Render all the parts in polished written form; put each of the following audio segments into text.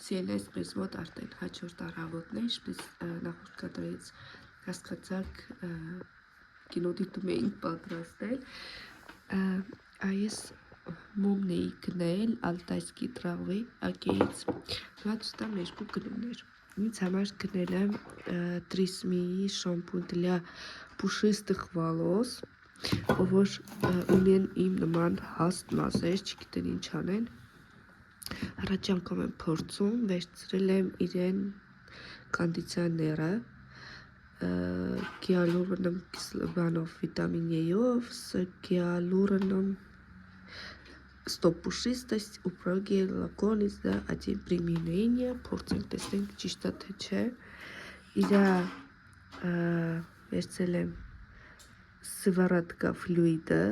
CLS մեզ մոտ արդեն հաջորդ առավոտն է, ինչպես նախորդ կադրից հասկացաք կինոդիտում էինք պատրաստել, այս մոմն էի գնել ալտայսկի տրավի ակեից, հատուստան երկու գնումներ, ինձ համար գնել եմ Tresemme շամպուն для пушистых волос, որ ունեն իմ նման հաստ մազեր, չգիտեն ինչ անեն, առաջ անգամ եմ փորձում, վերցրել եմ իրեն կոնդիցիոները, գիալուրոնում բանով վիտամին E-ով, с гиалуроном, стоп пушистость, упругие лаконы за один применение, փորձենք տեսնենք ճիշտ է թե չէ, իրա վերցրել եմ սվարատկա ֆլյուիդը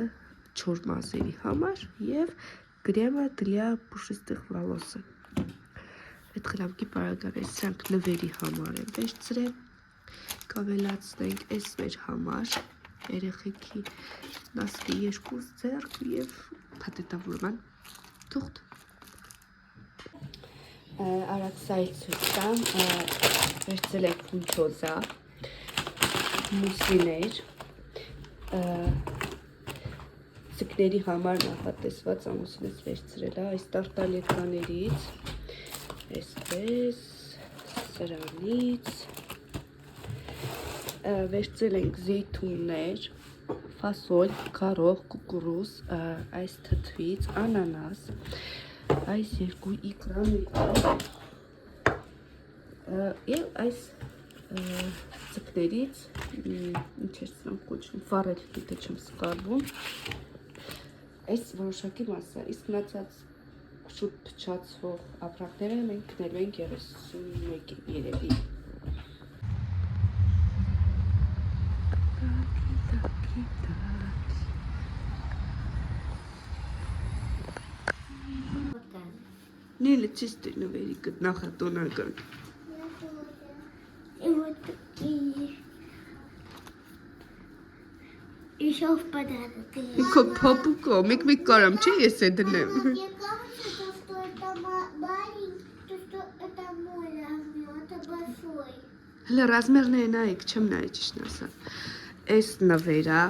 չոր մազերի համար և Крема для пушистых волос։ Այդ խլամքի պարագաներ սրանք նվերի համար եմ վերցրել, կավելացնենք այս մեր համար, երեխեքի նասկի երկուս ձեռք և փաթեթավորման թուղթ։ Արաքսայից հուստամ վերցրել ենք հունչոզա, մուսիներ, Ձկների համար նախատեսված ամուսինս վերցրել է այս տարտալետկաներից, այսպես, սրանից, վերցրել ենք զեյթուններ, ֆասոլ, քարող, կուկուրուզ, այս թթվից, անանաս, այս երկու իկրաներ, և այս ձկներից, ինչ էր սրանք կոչվում, ֆարել, գիտե չեմ սկարվում, այս որոշակի մասը, իսկ մնացած շուտ փչացվող ապրանքները մենք գնելու ենք 31-ին երևի։ Նիլը ճիշտ է նվերի գտնախատոնական։ Еще в подарок. Как папука, мик карам, че есть это не? Мне кажется, что это маленький, что это мой размер, это большой. Հələ ռազմերներն այք չեմ նայ ճիշտ ասած։ Այս նվերա,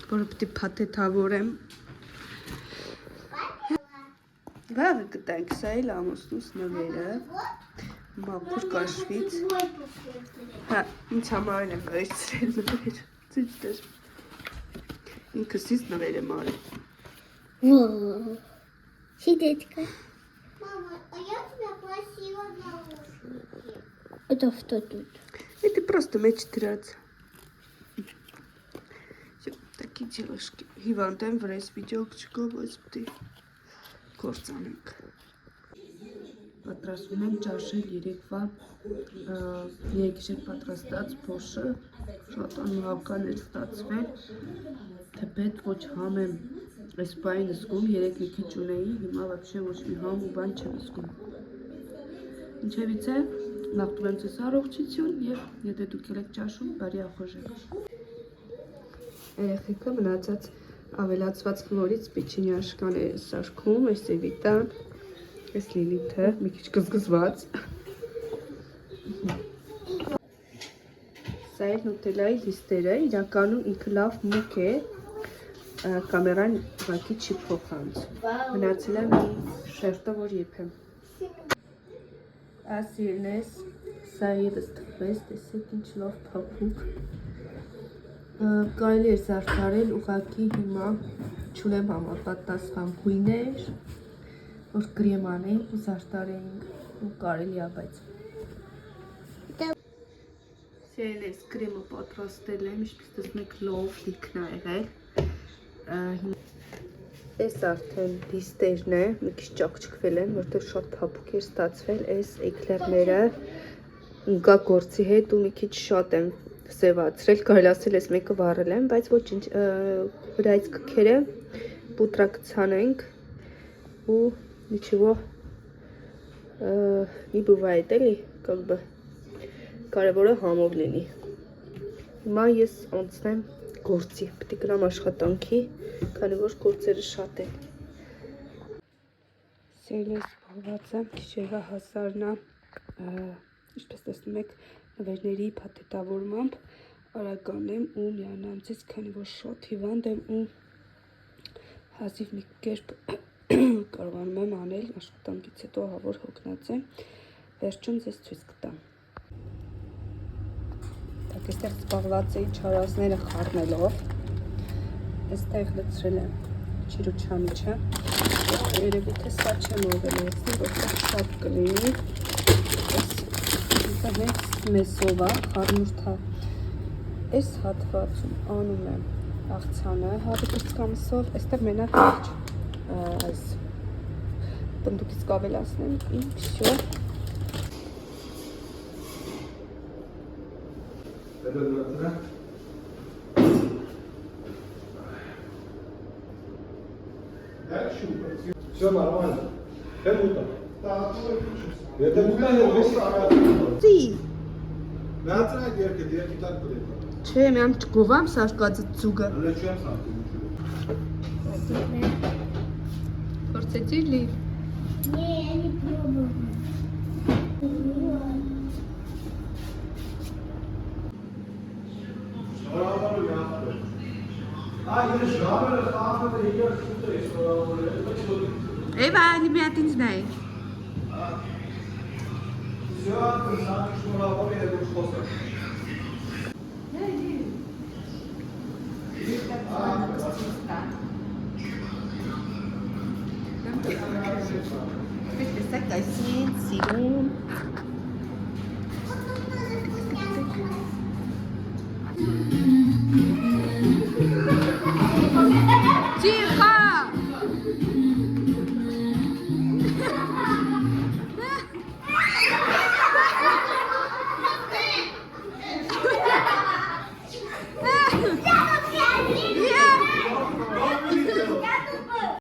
որը պետք է փաթեթավորեմ։ Վաղը կտանք, սա էլ ամուսնուս նվերը։ Մաքուր կաշվից։ Հա, ինձ համար եմ վերցրել նվեր։ Ցույց տար։ Ինքս ինձ նվեր եմ արել։ Вау. Сидетка. Мама, а я тебя просила наушники. Это что тут? Это просто մեծ դրած։ Такие девушки. Հիվանդ եմ, վրայս վիդեո չկա, բայց պետք է գործանենք։ Պատրաստում եմ ճաշել երեկվա երեքշաբթի պատրաստած փոշը, շատ անհավական է ստացվել, թեպետ ոչ համ եմ այս բանը զգում, երեք մի քիչ ունեի, հիմա вообще ոչ մի համ ու բան չեմ զգում։ Ինչևից է, նախտում եմ ձեզ առողջություն և եթե դուք եք ճաշում, բարի ախորժեք։ Երեխեքը մնացած ավելացված խլորից պեչինյաշկան է սարքում, այս Էվիտան, այս Լիլիթը, մի քիչ գզգզված։ Սա էլ նուտելայի լիստերը, իրականում ինքը լավ մուկ է, կամերան ուղղակի չի փոխանց։ Մնացել է մի շերտը, որ եփեմ։ Ասիրնես, սա ևս թխվեց, տեսեք ինչ լավ փափուկ։ Կարելի է զարդարել, ուղղակի հիմա չունեմ համապատասխան գույներ, որ կրեմ անենք ու զարդարենք ու կարելի է, բայց Սիրելիս կրեմը պատրաստել եմ, ինչպես տեսնեք լավ լիքն է եղել։ Այս արդեն լիստերն է, մի քիչ ճաքճքվել են, որտեղ շատ փափուկ էր ստացվել, այս էկլերները գա գործի հետ ու մի քիչ շատ եմ սևացրել, կարելի ասել ես մեկը վառել եմ, բայց ոչինչ, վրայից կքերը պուտրա կցանենք ու նիչիվո не бывает, էլի, как бы կարևորը համով լինի։ Հիմա ես անցնեմ գործի, պետք է գնամ աշխատանքի, քանի որ գործերը շատ են։ Սիրելիս զբաղված եմ, գիշերվա հասարնա, ինչպես տեսնում եք, նվերների փաթեթավորմամբ արական եմ ու միանամցից, քանի որ շատ հիվանդ եմ ու հազիվ մի կերպ կարողանում եմ անել, աշխատանքից հետո ահավոր հոգնած եմ, վերջում ձեզ ցույց կտամ։ Այստեղ զբաղված էի չարազները խառնելով, այստեղ լցրել եմ չիրուչամիչը, երևի թե սա չեմ ողելեցնի, որտեղ շատ կլինի, դա հենց մեսով է, խառնուրդա, այս հատվածում անում եմ աղցանը հավիքրծկամսով, այստեղ մենակ այս բնդուկից կավելացնեմ, и всё. Все нормально. Как будто? Это будто Ի, Նացրա երկի տակ կլինի։ չէ, միամ չգովամ սարկածը ծուգը։ Հələ չեմ սարքում։ Փորձեցի լի։ Не, я не пробовала. Շնորհավորում եմ ախպեր։ Այս ժամերը խաղը իրար շուտ է շնորհավորել։ Էվա, մի հատ ինձ նայ։ Всё, сам շնորհավոր եմ ու խոսեմ։ Տեսակ այսին, սիրուն,